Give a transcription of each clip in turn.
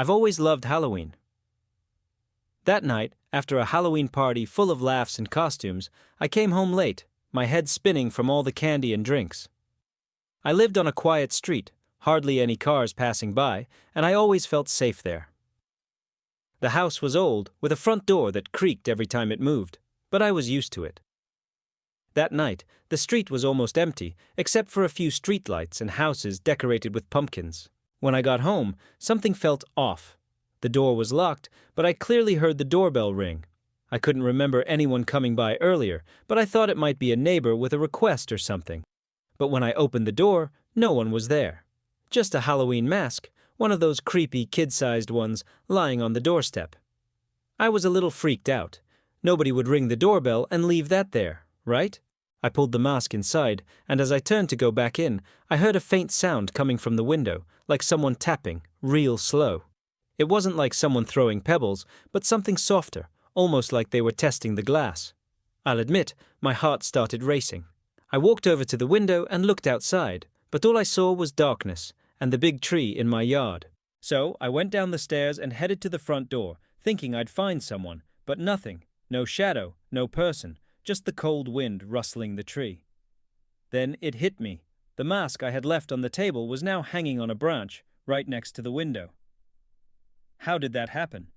I've always loved Halloween. That night, after a Halloween party full of laughs and costumes, I came home late, my head spinning from all the candy and drinks. I lived on a quiet street, hardly any cars passing by, and I always felt safe there. The house was old, with a front door that creaked every time it moved, but I was used to it. That night, the street was almost empty, except for a few streetlights and houses decorated with pumpkins. When I got home, something felt off. The door was locked, but I clearly heard the doorbell ring. I couldn't remember anyone coming by earlier, but I thought it might be a neighbor with a request or something. But when I opened the door, no one was there. Just a Halloween mask, one of those creepy kid-sized ones, lying on the doorstep. I was a little freaked out. Nobody would ring the doorbell and leave that there, right? I pulled the mask inside, and as I turned to go back in, I heard a faint sound coming from the window, like someone tapping, real slow. It wasn't like someone throwing pebbles, but something softer, almost like they were testing the glass. I'll admit, my heart started racing. I walked over to the window and looked outside, but all I saw was darkness and the big tree in my yard. So I went down the stairs and headed to the front door, thinking I'd find someone, but nothing. No shadow, no person, just the cold wind rustling the tree. Then it hit me. The mask I had left on the table was now hanging on a branch, right next to the window. How did that happen?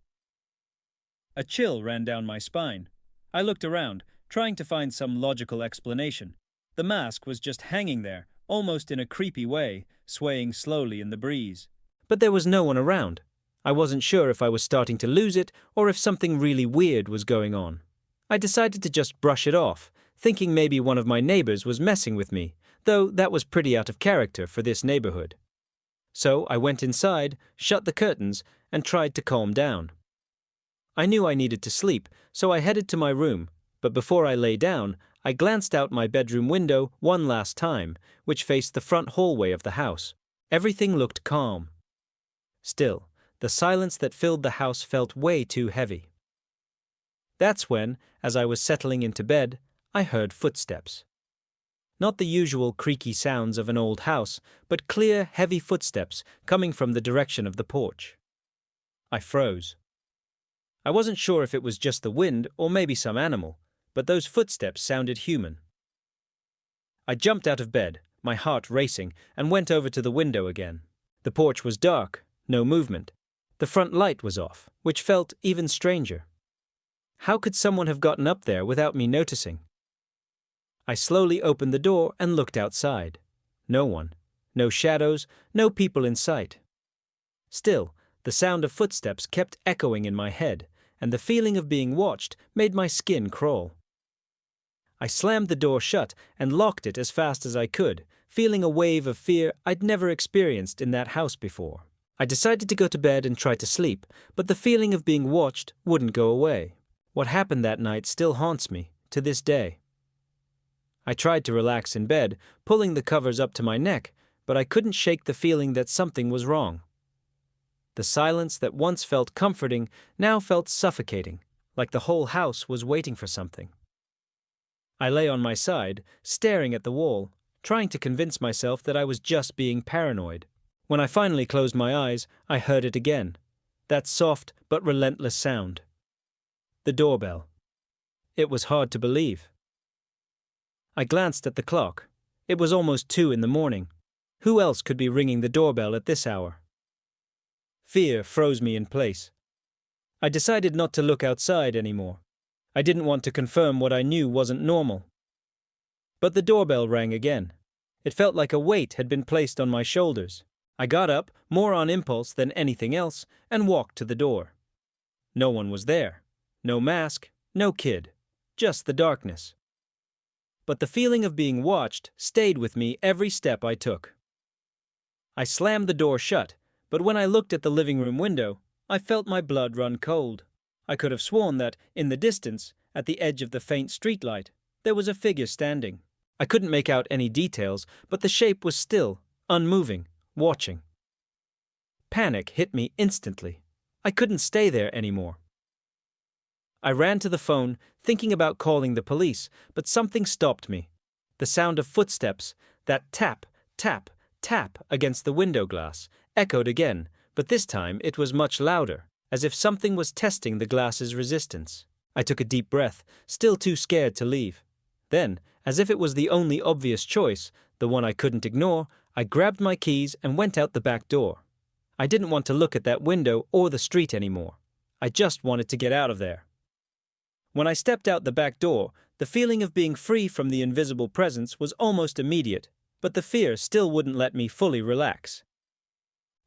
A chill ran down my spine. I looked around, trying to find some logical explanation. The mask was just hanging there, almost in a creepy way, swaying slowly in the breeze. But there was no one around. I wasn't sure if I was starting to lose it or if something really weird was going on. I decided to just brush it off, thinking maybe one of my neighbors was messing with me, though that was pretty out of character for this neighborhood. So I went inside, shut the curtains, and tried to calm down. I knew I needed to sleep, so I headed to my room, but before I lay down, I glanced out my bedroom window one last time, which faced the front hallway of the house. Everything looked calm. Still, the silence that filled the house felt way too heavy. That's when, as I was settling into bed, I heard footsteps. Not the usual creaky sounds of an old house, but clear, heavy footsteps coming from the direction of the porch. I froze. I wasn't sure if it was just the wind or maybe some animal, but those footsteps sounded human. I jumped out of bed, my heart racing, and went over to the window again. The porch was dark, no movement. The front light was off, which felt even stranger. How could someone have gotten up there without me noticing? I slowly opened the door and looked outside. No one. No shadows, no people in sight. Still, the sound of footsteps kept echoing in my head, and the feeling of being watched made my skin crawl. I slammed the door shut and locked it as fast as I could, feeling a wave of fear I'd never experienced in that house before. I decided to go to bed and try to sleep, but the feeling of being watched wouldn't go away. What happened that night still haunts me, to this day. I tried to relax in bed, pulling the covers up to my neck, but I couldn't shake the feeling that something was wrong. The silence that once felt comforting now felt suffocating, like the whole house was waiting for something. I lay on my side, staring at the wall, trying to convince myself that I was just being paranoid. When I finally closed my eyes, I heard it again. That soft but relentless sound. The doorbell. It was hard to believe. I glanced at the clock. It was almost 2 in the morning. Who else could be ringing the doorbell at this hour? Fear froze me in place. I decided not to look outside anymore. I didn't want to confirm what I knew wasn't normal. But the doorbell rang again. It felt like a weight had been placed on my shoulders. I got up, more on impulse than anything else, and walked to the door. No one was there. No mask, no kid. Just the darkness. But the feeling of being watched stayed with me every step I took. I slammed the door shut, but when I looked at the living room window, I felt my blood run cold. I could have sworn that, in the distance, at the edge of the faint streetlight, there was a figure standing. I couldn't make out any details, but the shape was still, unmoving, watching. Panic hit me instantly. I couldn't stay there anymore. I ran to the phone, thinking about calling the police, but something stopped me. The sound of footsteps, that tap, tap, tap against the window glass, echoed again, but this time it was much louder, as if something was testing the glass's resistance. I took a deep breath, still too scared to leave. Then, as if it was the only obvious choice, the one I couldn't ignore, I grabbed my keys and went out the back door. I didn't want to look at that window or the street anymore. I just wanted to get out of there. When I stepped out the back door, the feeling of being free from the invisible presence was almost immediate, but the fear still wouldn't let me fully relax.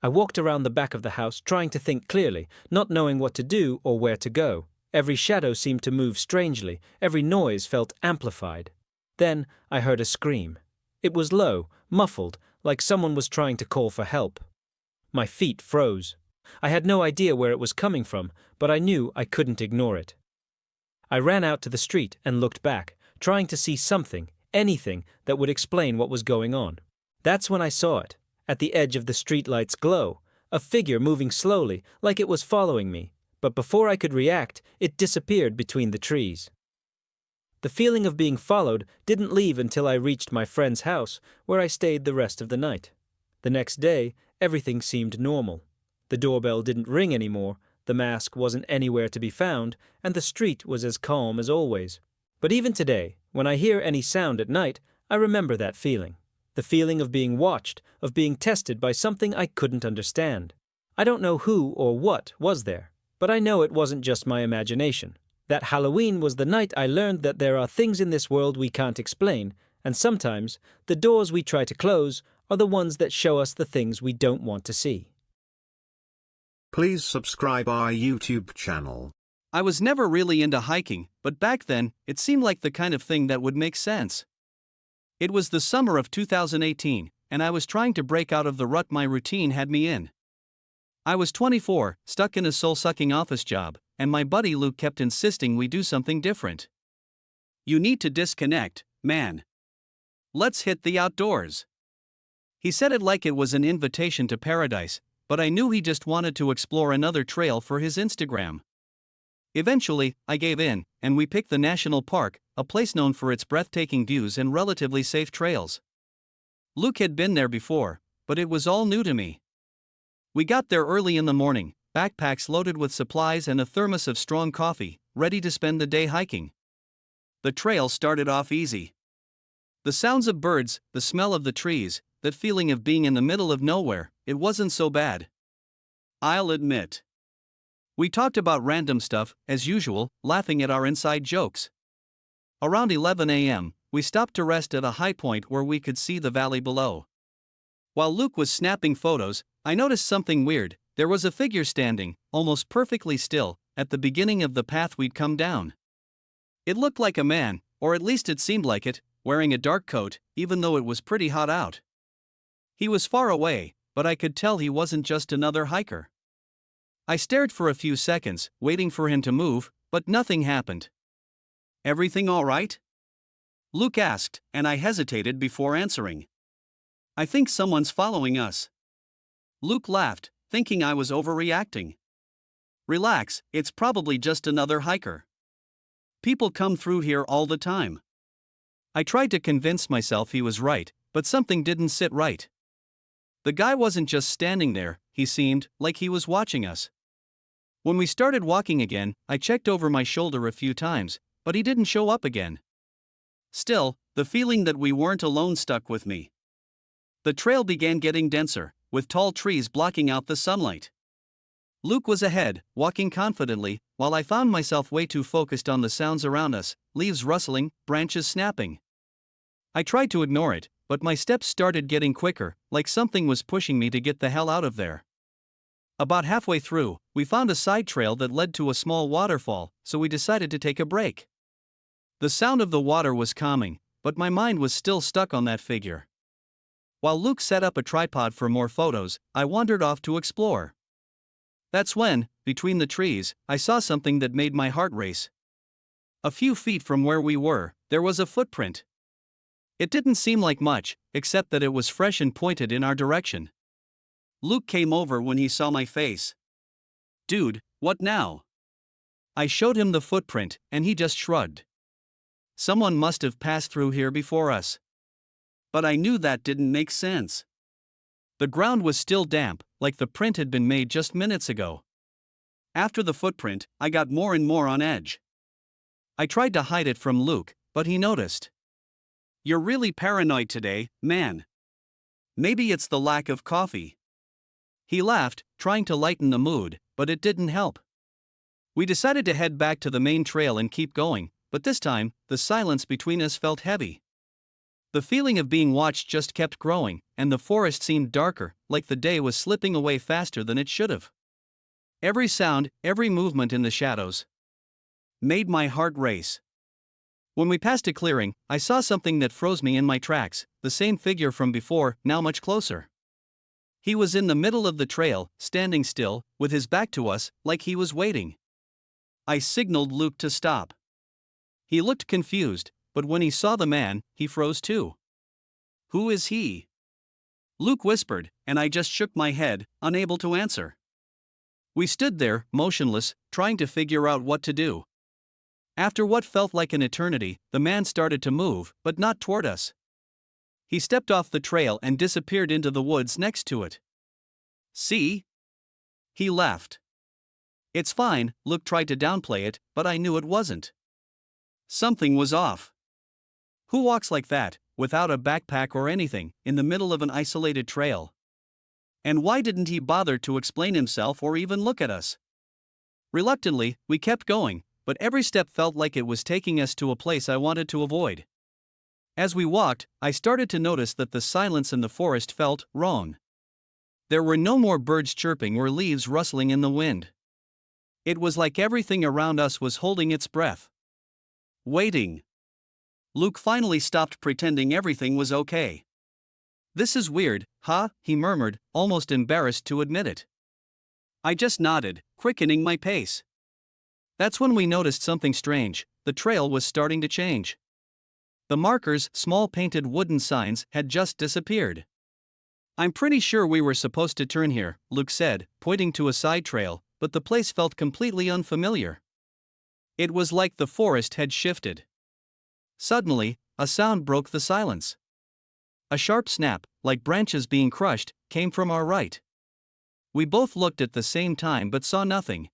I walked around the back of the house trying to think clearly, not knowing what to do or where to go. Every shadow seemed to move strangely, every noise felt amplified. Then I heard a scream. It was low, muffled, like someone was trying to call for help. My feet froze. I had no idea where it was coming from, but I knew I couldn't ignore it. I ran out to the street and looked back, trying to see something, anything, that would explain what was going on. That's when I saw it, at the edge of the streetlight's glow, a figure moving slowly, like it was following me, but before I could react, it disappeared between the trees. The feeling of being followed didn't leave until I reached my friend's house, where I stayed the rest of the night. The next day, everything seemed normal. The doorbell didn't ring anymore, the mask wasn't anywhere to be found, and the street was as calm as always. But even today, when I hear any sound at night, I remember that feeling. The feeling of being watched, of being tested by something I couldn't understand. I don't know who or what was there, but I know it wasn't just my imagination. That Halloween was the night I learned that there are things in this world we can't explain, and sometimes the doors we try to close are the ones that show us the things we don't want to see. Please subscribe our YouTube channel. I was never really into hiking, but back then, it seemed like the kind of thing that would make sense. It was the summer of 2018, and I was trying to break out of the rut my routine had me in. I was 24, stuck in a soul-sucking office job, and my buddy Luke kept insisting we do something different. You need to disconnect, man. Let's hit the outdoors. He said it like it was an invitation to paradise, but I knew he just wanted to explore another trail for his Instagram. Eventually, I gave in, and we picked the national park, a place known for its breathtaking views and relatively safe trails. Luke had been there before, but it was all new to me. We got there early in the morning, backpacks loaded with supplies and a thermos of strong coffee, ready to spend the day hiking. The trail started off easy. The sounds of birds, the smell of the trees, that feeling of being in the middle of nowhere, it wasn't so bad. I'll admit. We talked about random stuff, as usual, laughing at our inside jokes. Around 11 a.m., we stopped to rest at a high point where we could see the valley below. While Luke was snapping photos, I noticed something weird. There was a figure standing, almost perfectly still, at the beginning of the path we'd come down. It looked like a man, or at least it seemed like it, wearing a dark coat, even though it was pretty hot out. He was far away, but I could tell he wasn't just another hiker. I stared for a few seconds, waiting for him to move, but nothing happened. "Everything all right?" Luke asked, and I hesitated before answering. "I think someone's following us." Luke laughed, thinking I was overreacting. "Relax, it's probably just another hiker. People come through here all the time." I tried to convince myself he was right, but something didn't sit right. The guy wasn't just standing there, he seemed like he was watching us. When we started walking again, I checked over my shoulder a few times, but he didn't show up again. Still, the feeling that we weren't alone stuck with me. The trail began getting denser, with tall trees blocking out the sunlight. Luke was ahead, walking confidently, while I found myself way too focused on the sounds around us, leaves rustling, branches snapping. I tried to ignore it, but my steps started getting quicker, like something was pushing me to get the hell out of there. About halfway through, we found a side trail that led to a small waterfall, so we decided to take a break. The sound of the water was calming, but my mind was still stuck on that figure. While Luke set up a tripod for more photos, I wandered off to explore. That's when, between the trees, I saw something that made my heart race. A few feet from where we were, there was a footprint. It didn't seem like much, except that it was fresh and pointed in our direction. Luke came over when he saw my face. "Dude, what now?" I showed him the footprint, and he just shrugged. Someone must have passed through here before us. But I knew that didn't make sense. The ground was still damp, like the print had been made just minutes ago. After the footprint, I got more and more on edge. I tried to hide it from Luke, but he noticed. "You're really paranoid today, man. Maybe it's the lack of coffee." He laughed, trying to lighten the mood, but it didn't help. We decided to head back to the main trail and keep going, but this time, the silence between us felt heavy. The feeling of being watched just kept growing, and the forest seemed darker, like the day was slipping away faster than it should have. Every sound, every movement in the shadows, made my heart race. When we passed a clearing, I saw something that froze me in my tracks, the same figure from before, now much closer. He was in the middle of the trail, standing still, with his back to us, like he was waiting. I signaled Luke to stop. He looked confused, but when he saw the man, he froze too. "Who is he?" Luke whispered, and I just shook my head, unable to answer. We stood there, motionless, trying to figure out what to do. After what felt like an eternity, the man started to move, but not toward us. He stepped off the trail and disappeared into the woods next to it. "See?" He laughed. "It's fine," Luke tried to downplay it, but I knew it wasn't. Something was off. Who walks like that, without a backpack or anything, in the middle of an isolated trail? And why didn't he bother to explain himself or even look at us? Reluctantly, we kept going, but every step felt like it was taking us to a place I wanted to avoid. As we walked, I started to notice that the silence in the forest felt wrong. There were no more birds chirping or leaves rustling in the wind. It was like everything around us was holding its breath. Waiting. Luke finally stopped pretending everything was okay. "This is weird, huh?" he murmured, almost embarrassed to admit it. I just nodded, quickening my pace. That's when we noticed something strange. The trail was starting to change. The markers, small painted wooden signs, had just disappeared. "I'm pretty sure we were supposed to turn here," Luke said, pointing to a side trail, but the place felt completely unfamiliar. It was like the forest had shifted. Suddenly, a sound broke the silence. A sharp snap, like branches being crushed, came from our right. We both looked at the same time but saw nothing.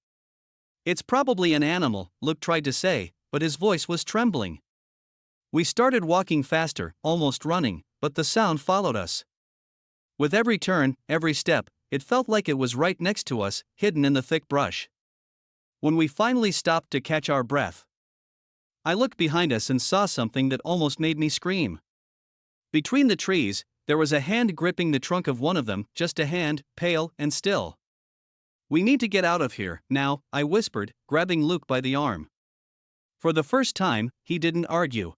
"It's probably an animal," Luke tried to say, but his voice was trembling. We started walking faster, almost running, but the sound followed us. With every turn, every step, it felt like it was right next to us, hidden in the thick brush. When we finally stopped to catch our breath, I looked behind us and saw something that almost made me scream. Between the trees, there was a hand gripping the trunk of one of them, just a hand, pale and still. "We need to get out of here, now," I whispered, grabbing Luke by the arm. For the first time, he didn't argue.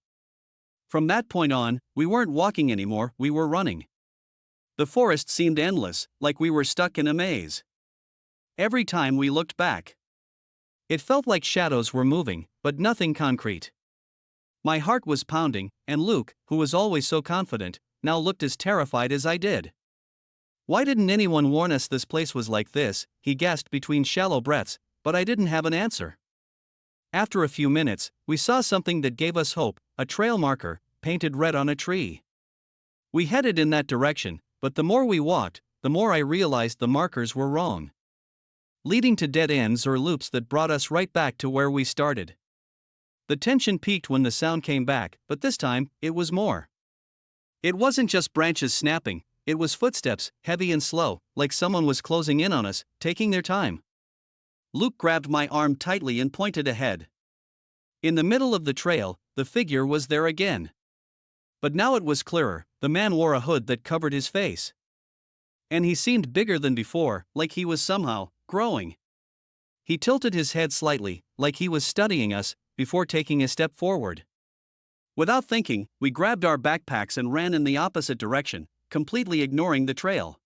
From that point on, we weren't walking anymore, we were running. The forest seemed endless, like we were stuck in a maze. Every time we looked back, it felt like shadows were moving, but nothing concrete. My heart was pounding, and Luke, who was always so confident, now looked as terrified as I did. "Why didn't anyone warn us this place was like this?" he gasped between shallow breaths, but I didn't have an answer. After a few minutes, we saw something that gave us hope, a trail marker, painted red on a tree. We headed in that direction, but the more we walked, the more I realized the markers were wrong, leading to dead ends or loops that brought us right back to where we started. The tension peaked when the sound came back, but this time, it was more. It wasn't just branches snapping, it was footsteps, heavy and slow, like someone was closing in on us, taking their time. Luke grabbed my arm tightly and pointed ahead. In the middle of the trail, the figure was there again. But now it was clearer, the man wore a hood that covered his face. And he seemed bigger than before, like he was somehow growing. He tilted his head slightly, like he was studying us, before taking a step forward. Without thinking, we grabbed our backpacks and ran in the opposite direction, completely ignoring the trail.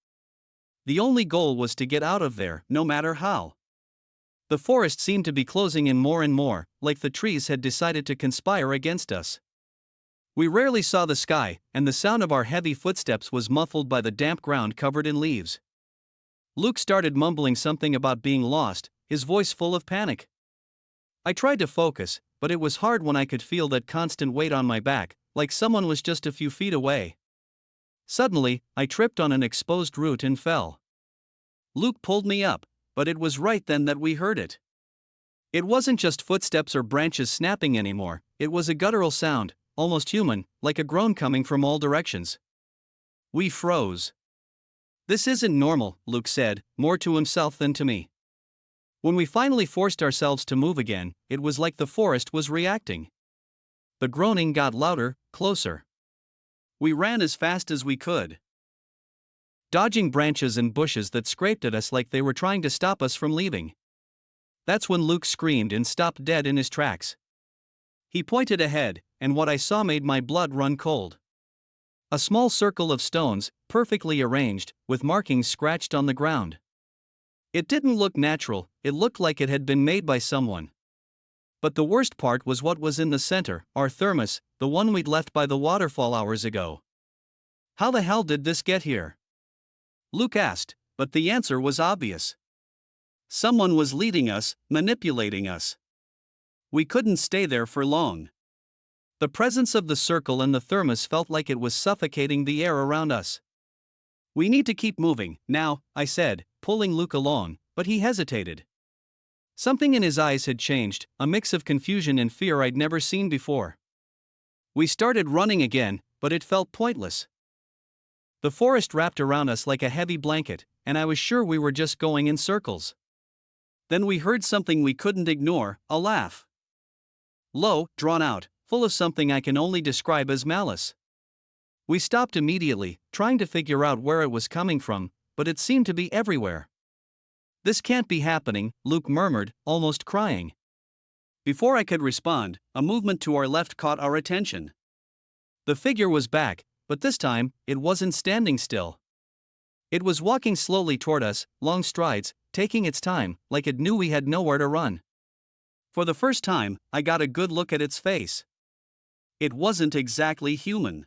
The only goal was to get out of there, no matter how. The forest seemed to be closing in more and more, like the trees had decided to conspire against us. We rarely saw the sky, and the sound of our heavy footsteps was muffled by the damp ground covered in leaves. Luke started mumbling something about being lost, his voice full of panic. I tried to focus, but it was hard when I could feel that constant weight on my back, like someone was just a few feet away. Suddenly, I tripped on an exposed root and fell. Luke pulled me up, but it was right then that we heard it. It wasn't just footsteps or branches snapping anymore, it was a guttural sound, almost human, like a groan coming from all directions. We froze. "This isn't normal," Luke said, more to himself than to me. When we finally forced ourselves to move again, it was like the forest was reacting. The groaning got louder, closer. We ran as fast as we could, dodging branches and bushes that scraped at us like they were trying to stop us from leaving. That's when Luke screamed and stopped dead in his tracks. He pointed ahead, and what I saw made my blood run cold. A small circle of stones, perfectly arranged, with markings scratched on the ground. It didn't look natural, it looked like it had been made by someone. But the worst part was what was in the center, our thermos, the one we'd left by the waterfall hours ago. How the hell did this get here? Luke asked, but the answer was obvious. Someone was leading us, manipulating us. We couldn't stay there for long. The presence of the circle and the thermos felt like it was suffocating the air around us. "We need to keep moving, now," I said, pulling Luke along, but he hesitated. Something in his eyes had changed, a mix of confusion and fear I'd never seen before. We started running again, but it felt pointless. The forest wrapped around us like a heavy blanket, and I was sure we were just going in circles. Then we heard something we couldn't ignore, a laugh. Low, drawn out, full of something I can only describe as malice. We stopped immediately, trying to figure out where it was coming from, but it seemed to be everywhere. "This can't be happening," Luke murmured, almost crying. Before I could respond, a movement to our left caught our attention. The figure was back, but this time, it wasn't standing still. It was walking slowly toward us, long strides, taking its time, like it knew we had nowhere to run. For the first time, I got a good look at its face. It wasn't exactly human.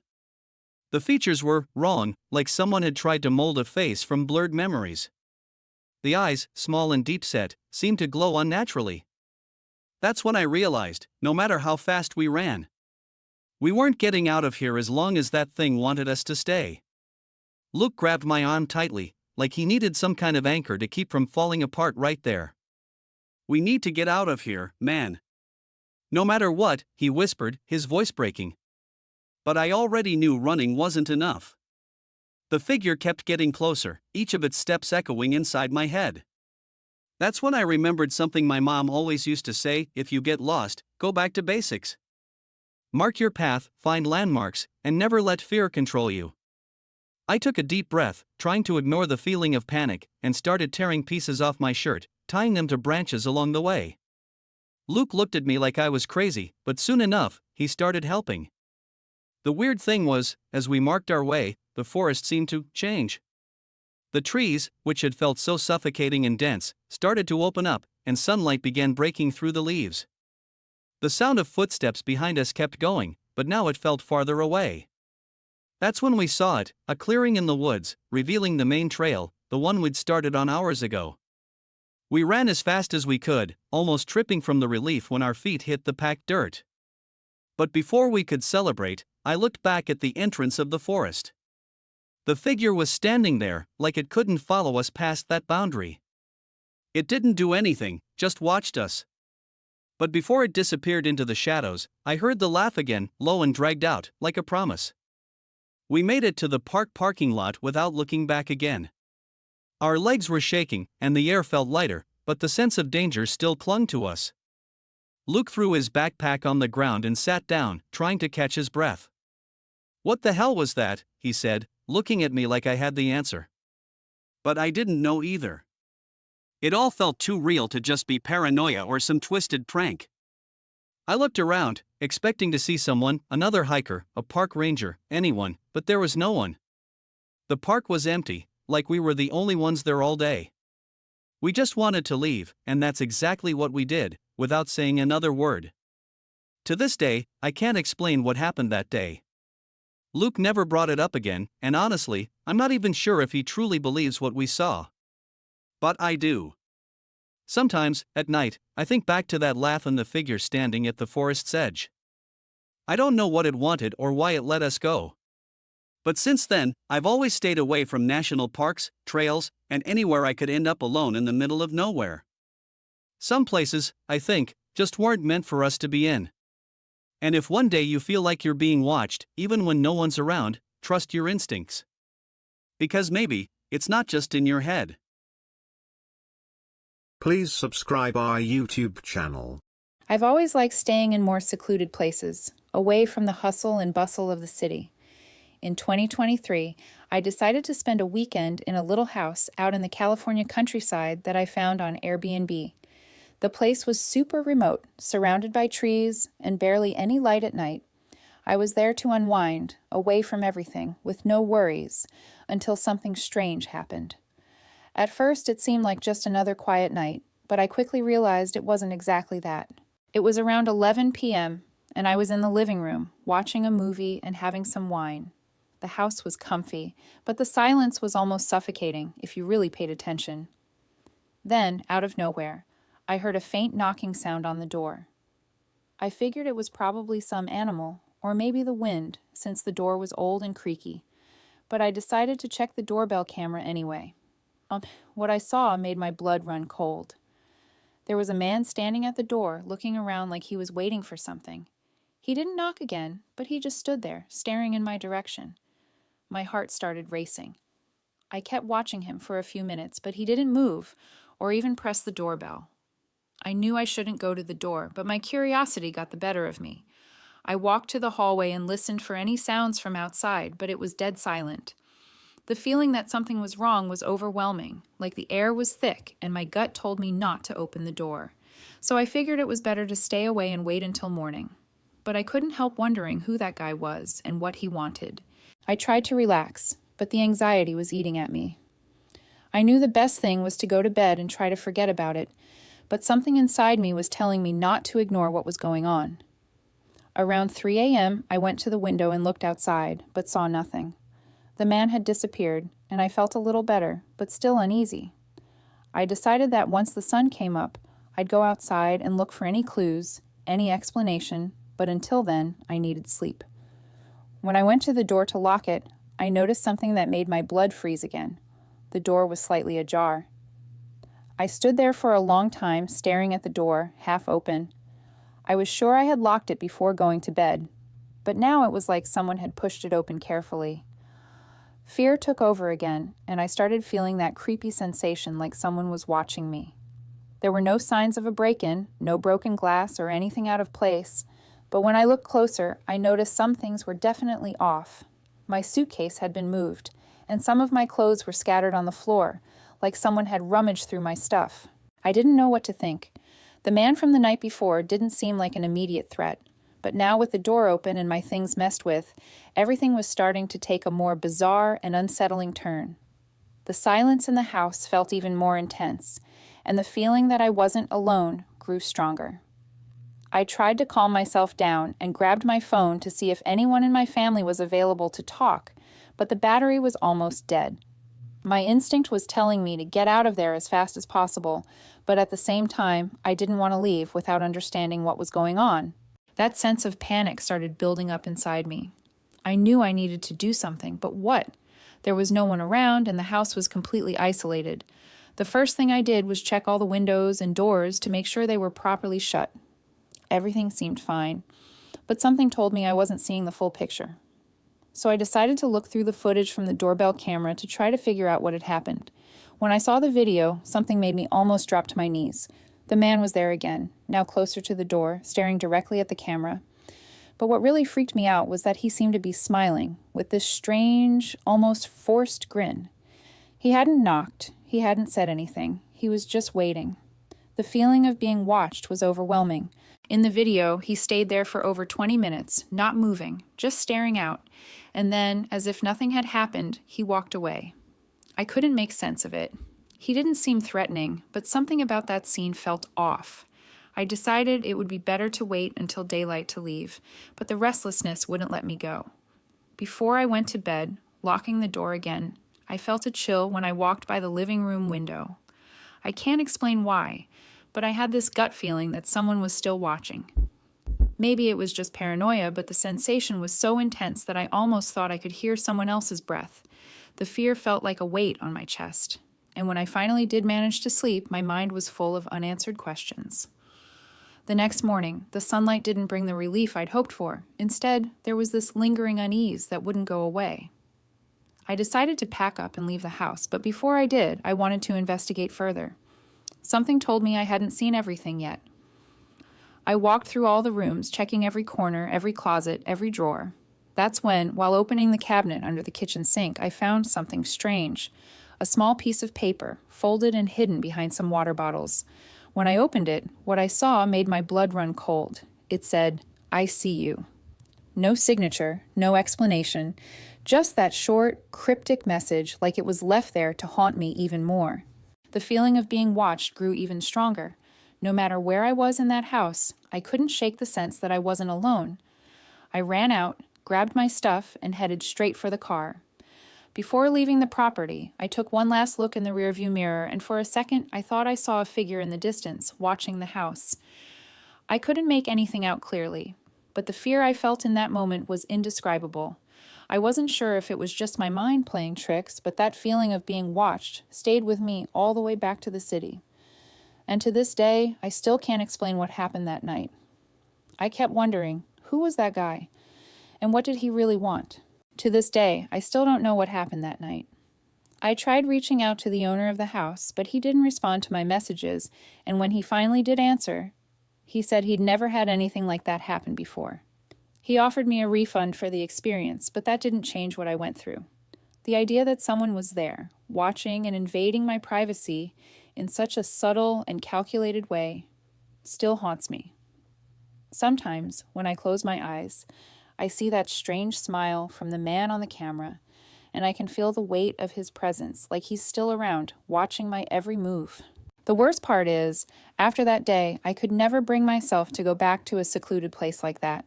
The features were wrong, like someone had tried to mold a face from blurred memories. The eyes, small and deep-set, seemed to glow unnaturally. That's when I realized, no matter how fast we ran, we weren't getting out of here as long as that thing wanted us to stay. Luke grabbed my arm tightly, like he needed some kind of anchor to keep from falling apart right there. "We need to get out of here, man." "No matter what," he whispered, his voice breaking. But I already knew running wasn't enough. The figure kept getting closer, each of its steps echoing inside my head. That's when I remembered something my mom always used to say: if you get lost, go back to basics. Mark your path, find landmarks, and never let fear control you. I took a deep breath, trying to ignore the feeling of panic, and started tearing pieces off my shirt, tying them to branches along the way. Luke looked at me like I was crazy, but soon enough, he started helping. The weird thing was, as we marked our way, the forest seemed to change. The trees, which had felt so suffocating and dense, started to open up, and sunlight began breaking through the leaves. The sound of footsteps behind us kept going, but now it felt farther away. That's when we saw it, a clearing in the woods, revealing the main trail, the one we'd started on hours ago. We ran as fast as we could, almost tripping from the relief when our feet hit the packed dirt. But before we could celebrate, I looked back at the entrance of the forest. The figure was standing there, like it couldn't follow us past that boundary. It didn't do anything, just watched us. But before it disappeared into the shadows, I heard the laugh again, low and dragged out, like a promise. We made it to the parking lot without looking back again. Our legs were shaking, and the air felt lighter, but the sense of danger still clung to us. Luke threw his backpack on the ground and sat down, trying to catch his breath. "What the hell was that?" he said, looking at me like I had the answer. But I didn't know either. It all felt too real to just be paranoia or some twisted prank. I looked around, expecting to see someone, another hiker, a park ranger, anyone, but there was no one. The park was empty, like we were the only ones there all day. We just wanted to leave, and that's exactly what we did, without saying another word. To this day, I can't explain what happened that day. Luke never brought it up again, and honestly, I'm not even sure if he truly believes what we saw. But I do. Sometimes, at night, I think back to that laugh and the figure standing at the forest's edge. I don't know what it wanted or why it let us go. But since then, I've always stayed away from national parks, trails, and anywhere I could end up alone in the middle of nowhere. Some places, I think, just weren't meant for us to be in. And if one day you feel like you're being watched, even when no one's around, trust your instincts. Because maybe, it's not just in your head. Please subscribe our YouTube channel. I've always liked staying in more secluded places, away from the hustle and bustle of the city. In 2023, I decided to spend a weekend in a little house out in the California countryside that I found on Airbnb. The place was super remote, surrounded by trees and barely any light at night. I was there to unwind, away from everything, with no worries, until something strange happened. At first, it seemed like just another quiet night, but I quickly realized it wasn't exactly that. It was around 11 p.m., and I was in the living room, watching a movie and having some wine. The house was comfy, but the silence was almost suffocating if you really paid attention. Then, out of nowhere, I heard a faint knocking sound on the door. I figured it was probably some animal, or maybe the wind, since the door was old and creaky. But I decided to check the doorbell camera anyway. What I saw made my blood run cold. There was a man standing at the door, looking around like he was waiting for something. He didn't knock again, but he just stood there, staring in my direction. My heart started racing. I kept watching him for a few minutes, but he didn't move, or even press the doorbell. I knew I shouldn't go to the door, but my curiosity got the better of me. I walked to the hallway and listened for any sounds from outside, but it was dead silent. The feeling that something was wrong was overwhelming, like the air was thick, and my gut told me not to open the door. So I figured it was better to stay away and wait until morning. But I couldn't help wondering who that guy was and what he wanted. I tried to relax, but the anxiety was eating at me. I knew the best thing was to go to bed and try to forget about it, but something inside me was telling me not to ignore what was going on. Around 3 a.m., I went to the window and looked outside, but saw nothing. The man had disappeared, and I felt a little better, but still uneasy. I decided that once the sun came up, I'd go outside and look for any clues, any explanation, but until then, I needed sleep. When I went to the door to lock it, I noticed something that made my blood freeze again. The door was slightly ajar. I stood there for a long time, staring at the door, half open. I was sure I had locked it before going to bed, but now it was like someone had pushed it open carefully. Fear took over again, and I started feeling that creepy sensation like someone was watching me. There were no signs of a break-in, no broken glass or anything out of place, but when I looked closer, I noticed some things were definitely off. My suitcase had been moved, and some of my clothes were scattered on the floor, like someone had rummaged through my stuff. I didn't know what to think. The man from the night before didn't seem like an immediate threat, but now with the door open and my things messed with, everything was starting to take a more bizarre and unsettling turn. The silence in the house felt even more intense, and the feeling that I wasn't alone grew stronger. I tried to calm myself down and grabbed my phone to see if anyone in my family was available to talk, but the battery was almost dead. My instinct was telling me to get out of there as fast as possible, but at the same time, I didn't want to leave without understanding what was going on. That sense of panic started building up inside me. I knew I needed to do something, but what? There was no one around, and the house was completely isolated. The first thing I did was check all the windows and doors to make sure they were properly shut. Everything seemed fine, but something told me I wasn't seeing the full picture. So I decided to look through the footage from the doorbell camera to try to figure out what had happened. When I saw the video, something made me almost drop to my knees. The man was there again, now closer to the door, staring directly at the camera. But what really freaked me out was that he seemed to be smiling, with this strange, almost forced grin. He hadn't knocked, he hadn't said anything, he was just waiting. The feeling of being watched was overwhelming. In the video, he stayed there for over 20 minutes, not moving, just staring out, and then, as if nothing had happened, he walked away. I couldn't make sense of it. He didn't seem threatening, but something about that scene felt off. I decided it would be better to wait until daylight to leave, but the restlessness wouldn't let me go. Before I went to bed, locking the door again, I felt a chill when I walked by the living room window. I can't explain why, but I had this gut feeling that someone was still watching. Maybe it was just paranoia, but the sensation was so intense that I almost thought I could hear someone else's breath. The fear felt like a weight on my chest. And when I finally did manage to sleep, my mind was full of unanswered questions. The next morning, the sunlight didn't bring the relief I'd hoped for. Instead, there was this lingering unease that wouldn't go away. I decided to pack up and leave the house, but before I did, I wanted to investigate further. Something told me I hadn't seen everything yet. I walked through all the rooms, checking every corner, every closet, every drawer. That's when, while opening the cabinet under the kitchen sink, I found something strange. A small piece of paper, folded and hidden behind some water bottles. When I opened it, what I saw made my blood run cold. It said, "I see you." No signature, no explanation, just that short, cryptic message like it was left there to haunt me even more. The feeling of being watched grew even stronger. No matter where I was in that house, I couldn't shake the sense that I wasn't alone. I ran out, grabbed my stuff, and headed straight for the car. Before leaving the property, I took one last look in the rearview mirror, and for a second I thought I saw a figure in the distance, watching the house. I couldn't make anything out clearly, but the fear I felt in that moment was indescribable. I wasn't sure if it was just my mind playing tricks, but that feeling of being watched stayed with me all the way back to the city. And to this day, I still can't explain what happened that night. I kept wondering, who was that guy? And what did he really want? To this day, I still don't know what happened that night. I tried reaching out to the owner of the house, but he didn't respond to my messages, and when he finally did answer, he said he'd never had anything like that happen before. He offered me a refund for the experience, but that didn't change what I went through. The idea that someone was there, watching and invading my privacy in such a subtle and calculated way, still haunts me. Sometimes, when I close my eyes, I see that strange smile from the man on the camera, and I can feel the weight of his presence, like he's still around, watching my every move. The worst part is, after that day, I could never bring myself to go back to a secluded place like that.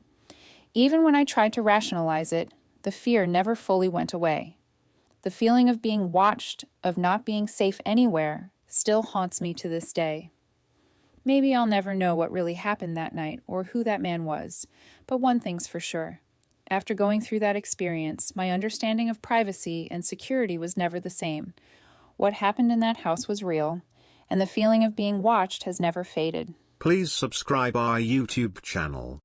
Even when I tried to rationalize it, the fear never fully went away. The feeling of being watched, of not being safe anywhere, still haunts me to this day. Maybe I'll never know what really happened that night or who that man was, but one thing's for sure. After going through that experience, my understanding of privacy and security was never the same. What happened in that house was real, and the feeling of being watched has never faded. Please subscribe our YouTube channel.